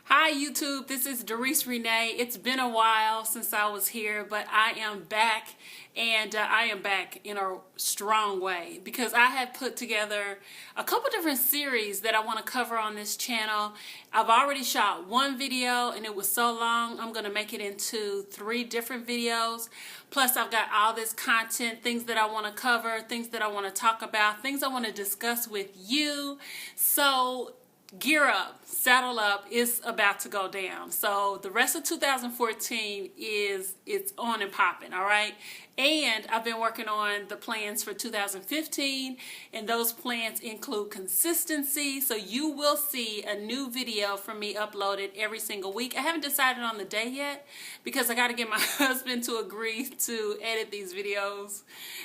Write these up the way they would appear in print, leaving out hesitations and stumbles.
Hi YouTube, this is Doris Renee. It's been a while since I was here, but I am back, and I am back in a strong way because I have put together a couple different series that I want to cover on this channel. I've already shot one video and it was so long, I'm going to make it into 3 different videos. Plus I've got all this content, things that I want to cover, things that I want to talk about, things I want to discuss with you. So gear up, saddle up, it's about to go down. So the rest of 2014 it's on and popping, all right? And I've been working on the plans for 2015, and those plans include consistency. So you will see a new video from me uploaded every single week. I haven't decided on the day yet because I got to get my husband to agree to edit these videos.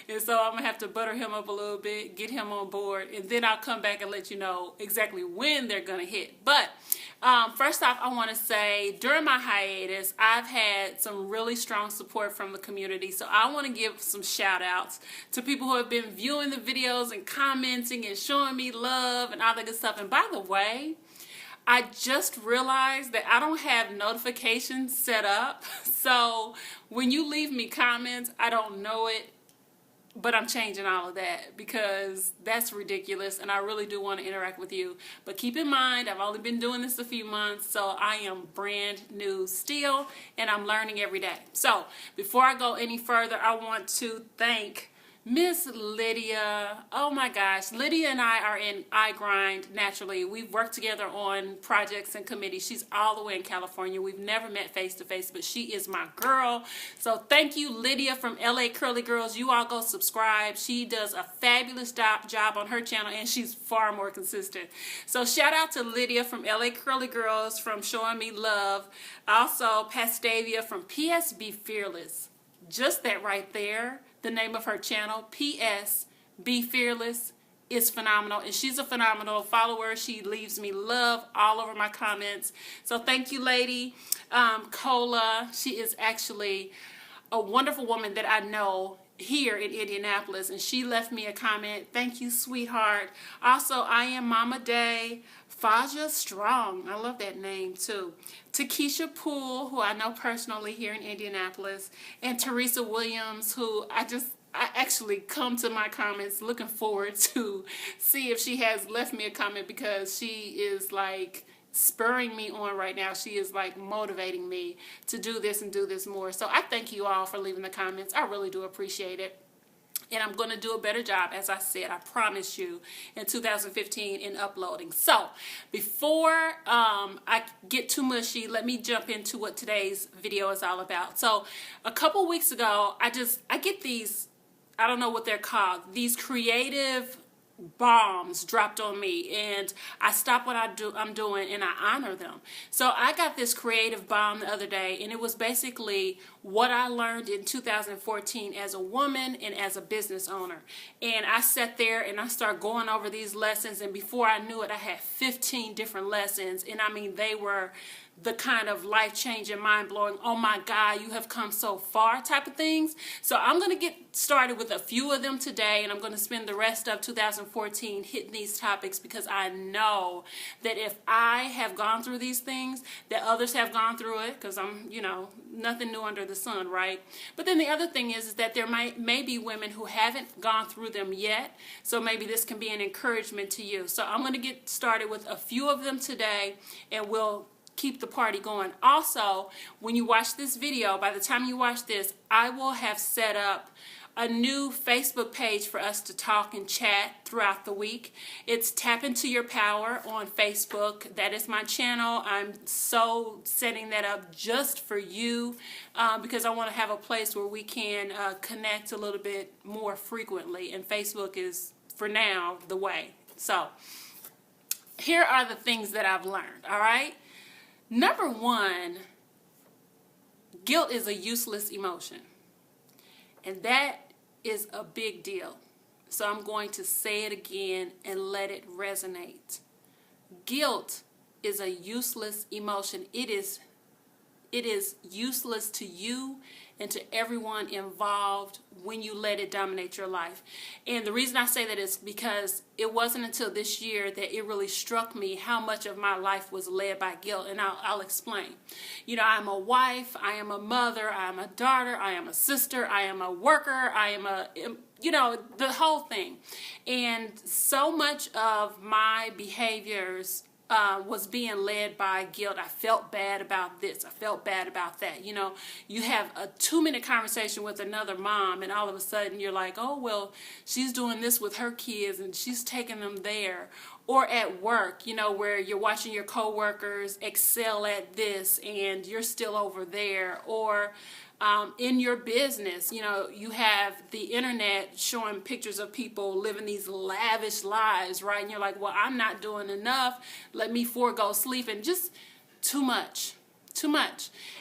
And so I'm going to have to butter him up a little bit, get him on board, and then I'll come back and let you know exactly when they're going to hit. But first off, I want to say during my hiatus, I've had some really strong support from the community. So I want to give some shout outs to people who have been viewing the videos and commenting and showing me love and all that good stuff. And by the way, I just realized that I don't have notifications set up. So when you leave me comments, I don't know it. But I'm changing all of that because that's ridiculous, and I really do want to interact with you. But keep in mind, I've only been doing this a few months, so I am brand new still, and I'm learning every day. So before I go any further, I want to thank Miss Lydia. Oh my gosh, Lydia and I are in iGrind naturally. We've worked together on projects and committees. She's all the way in California. We've never met face to face, but she is my girl. So thank you, Lydia from LA Curly Girls. You all go subscribe. She does a fabulous job on her channel, and she's far more consistent. So shout out to Lydia from LA Curly Girls from showing me love. Also, Pastavia from PS Be Fearless. Just that right there. The name of her channel, PS Be Fearless, is phenomenal, and she's a phenomenal follower. She leaves me love all over my comments. So thank you, lady. Cola, she is actually a wonderful woman that I know here in Indianapolis, and she left me a comment. Thank you, sweetheart. Also, I am Mama Day. Faja Strong, I love that name too. Takesha Poole, who I know personally here in Indianapolis, and Teresa Williams, who I actually come to my comments looking forward to see if she has left me a comment, because she is like spurring me on right now. She is like motivating me to do this and do this more. So I thank you all for leaving the comments. I really do appreciate it. And I'm going to do a better job, as I said, I promise you, in 2015 in uploading. So before I get too mushy, let me jump into what today's video is all about. So a couple weeks ago, I get these, I don't know what they're called, these creative bombs dropped on me, and I stop what I'm doing and I honor them. So I got this creative bomb the other day, and it was basically what I learned in 2014 as a woman and as a business owner. And I sat there and I started going over these lessons, and before I knew it, I had 15 different lessons, and I mean, they were the kind of life-changing, mind-blowing, oh my God, you have come so far type of things. So I'm going to get started with a few of them today, and I'm going to spend the rest of 2014 hitting these topics, because I know that if I have gone through these things, that others have gone through it, because I'm, nothing new under the sun, right? But then the other thing is that there may be women who haven't gone through them yet, so maybe this can be an encouragement to you. So I'm going to get started with a few of them today, and we'll keep the party going. Also, when you watch this video, by the time you watch this, I will have set up a new Facebook page for us to talk and chat throughout the week. It's Tap Into Your Power on Facebook. That is my channel. I'm so setting that up just for you because I want to have a place where we can connect a little bit more frequently, and Facebook is, for now, the way. So here are the things that I've learned, all right? Number 1, guilt is a useless emotion, and that is a big deal. So I'm going to say it again and let it resonate. Guilt is a useless emotion. It is it is useless to you and to everyone involved when you let it dominate your life. And the reason I say that is because it wasn't until this year that it really struck me how much of my life was led by guilt. And I'll explain. You know, I'm a wife, I am a mother, I am a daughter, I am a sister, I am a worker, I am a, you know, the whole thing. And so much of my behaviors was being led by guilt. I felt bad about this. I felt bad about that. You know, you have a 2-minute conversation with another mom and all of a sudden you're like, oh, well, she's doing this with her kids and she's taking them there. Or at work, you know, where you're watching your coworkers excel at this and you're still over there. Or in your business, you know, you have the internet showing pictures of people living these lavish lives, right? And you're like, well, I'm not doing enough. Let me forego sleep. And just too much.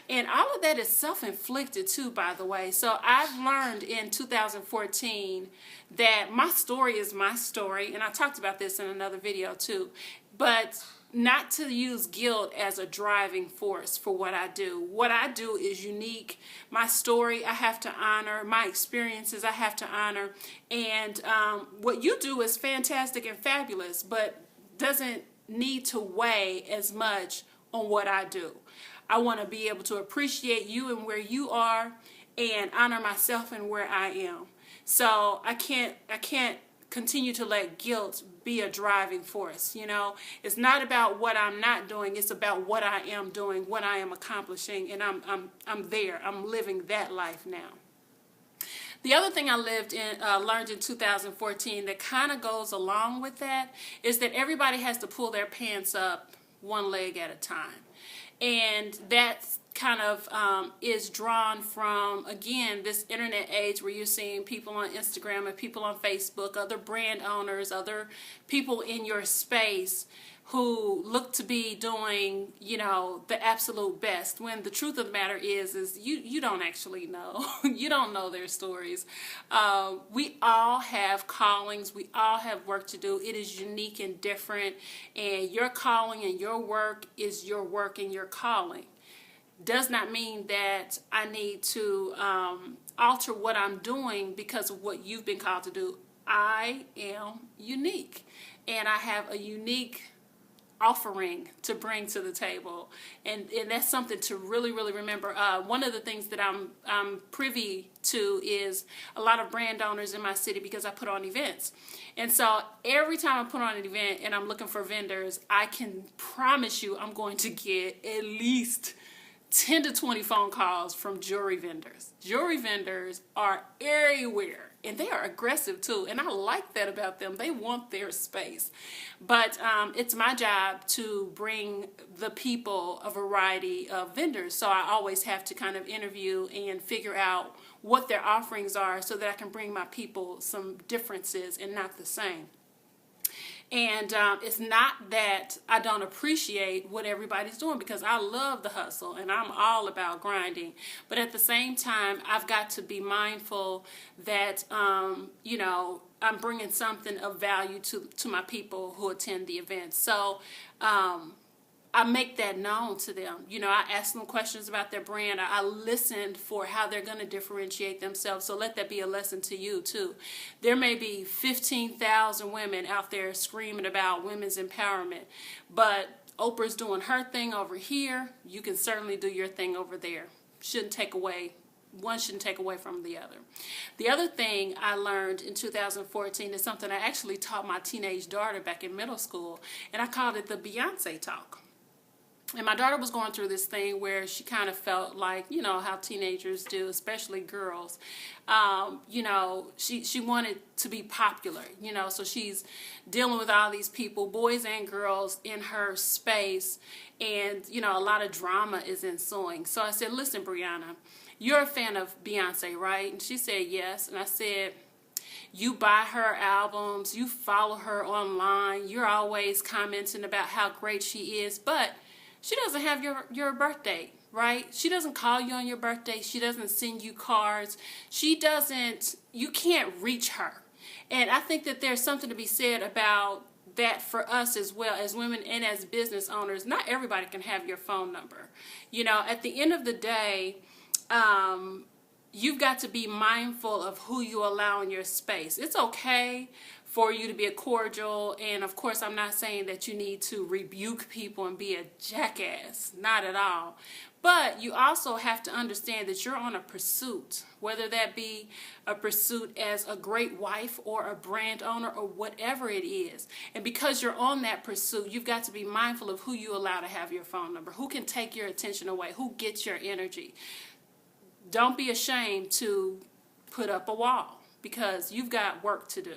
And all of that is self-inflicted too, by the way. So I've learned in 2014 that my story is my story. And I talked about this in another video too. But not to use guilt as a driving force for what I do. What I do is unique. My story I have to honor. My experiences I have to honor. And what you do is fantastic and fabulous, but doesn't need to weigh as much on what I do. I want to be able to appreciate you and where you are and honor myself and where I am. So I can't continue to let guilt be a driving force. You know, it's not about what I'm not doing. It's about what I am doing, what I am accomplishing, and I'm there. I'm living that life now. The other thing I learned in 2014 that kind of goes along with that is that everybody has to pull their pants up one leg at a time. And that's kind of is drawn from, again, this internet age where you're seeing people on Instagram and people on Facebook, other brand owners, other people in your space who look to be doing, you know, the absolute best, when the truth of the matter is you don't actually know. You don't know their stories. We all have callings. We all have work to do. It is unique and different, and your calling and your work is your work and your calling. Does not mean that I need to alter what I'm doing because of what you've been called to do. I am unique, and I have a unique offering to bring to the table, and that's something to really remember. One of the things that I'm privy to is a lot of brand owners in my city, because I put on events, and so every time I put on an event and I'm looking for vendors, I can promise you I'm going to get at least 10 to 20 phone calls from jewelry vendors. Jewelry vendors are everywhere, and they are aggressive too, and I like that about them. They want their space. But it's my job to bring the people a variety of vendors, so I always have to kind of interview and figure out what their offerings are so that I can bring my people some differences and not the same. And it's not that I don't appreciate what everybody's doing, because I love the hustle and I'm all about grinding. But at the same time, I've got to be mindful that, you know, I'm bringing something of value to my people who attend the event. So I make that known to them. You know, I ask them questions about their brand. I listened for how they're going to differentiate themselves. So let that be a lesson to you too. There may be 15,000 women out there screaming about women's empowerment, but Oprah's doing her thing over here. You can certainly do your thing over there. One shouldn't take away from the other. The other thing I learned in 2014 is something I actually taught my teenage daughter back in middle school, and I called it the Beyonce talk. And my daughter was going through this thing where she kind of felt like, you know, how teenagers do, especially girls. You know, she wanted to be popular, you know, so she's dealing with all these people, boys and girls, in her space. And, you know, a lot of drama is ensuing. So I said, listen, Brianna, you're a fan of Beyonce, right? And she said, yes. And I said, you buy her albums, you follow her online, you're always commenting about how great she is, but she doesn't have your birthday, right? She doesn't call you on your birthday. She doesn't send you cards. You can't reach her. And I think that there's something to be said about that for us as well as women and as business owners, not everybody can have your phone number. You know, at the end of the day, you've got to be mindful of who you allow in your space. It's okay for you to be a cordial, and of course I'm not saying that you need to rebuke people and be a jackass, not at all. But you also have to understand that you're on a pursuit, whether that be a pursuit as a great wife or a brand owner or whatever it is. And because you're on that pursuit, you've got to be mindful of who you allow to have your phone number, who can take your attention away, who gets your energy. Don't be ashamed to put up a wall because you've got work to do.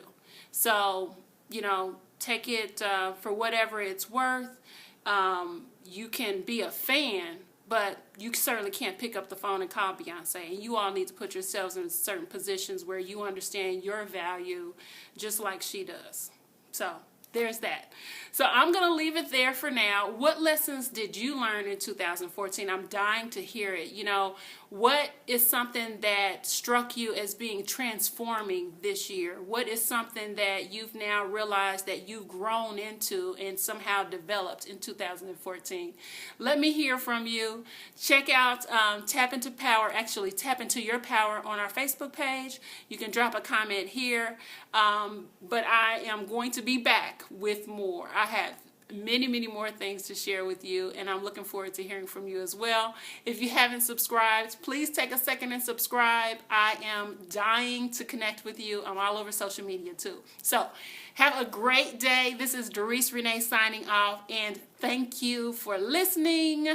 So, you know, take it for whatever it's worth. You can be a fan, but you certainly can't pick up the phone and call Beyonce. And you all need to put yourselves in certain positions where you understand your value just like she does. So there's that. So I'm going to leave it there for now. What lessons did you learn in 2014? I'm dying to hear it. You know, what is something that struck you as being transforming this year? What is something that you've now realized that you've grown into and somehow developed in 2014? Let me hear from you. Check out Tap Into Power, actually Tap Into Your Power on our Facebook page. You can drop a comment here, but I am going to be back with more. I have many more things to share with you, and I'm looking forward to hearing from you as well. If you haven't subscribed, please take a second and subscribe. I am dying to connect with you. I'm all over social media too. So have a great day. This is Doris Renee signing off, and thank you for listening.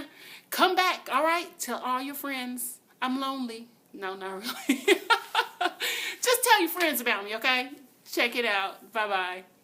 Come back, all right? Tell all your friends I'm lonely. No, not really. Just tell your friends about me, okay? Check it out. Bye-bye.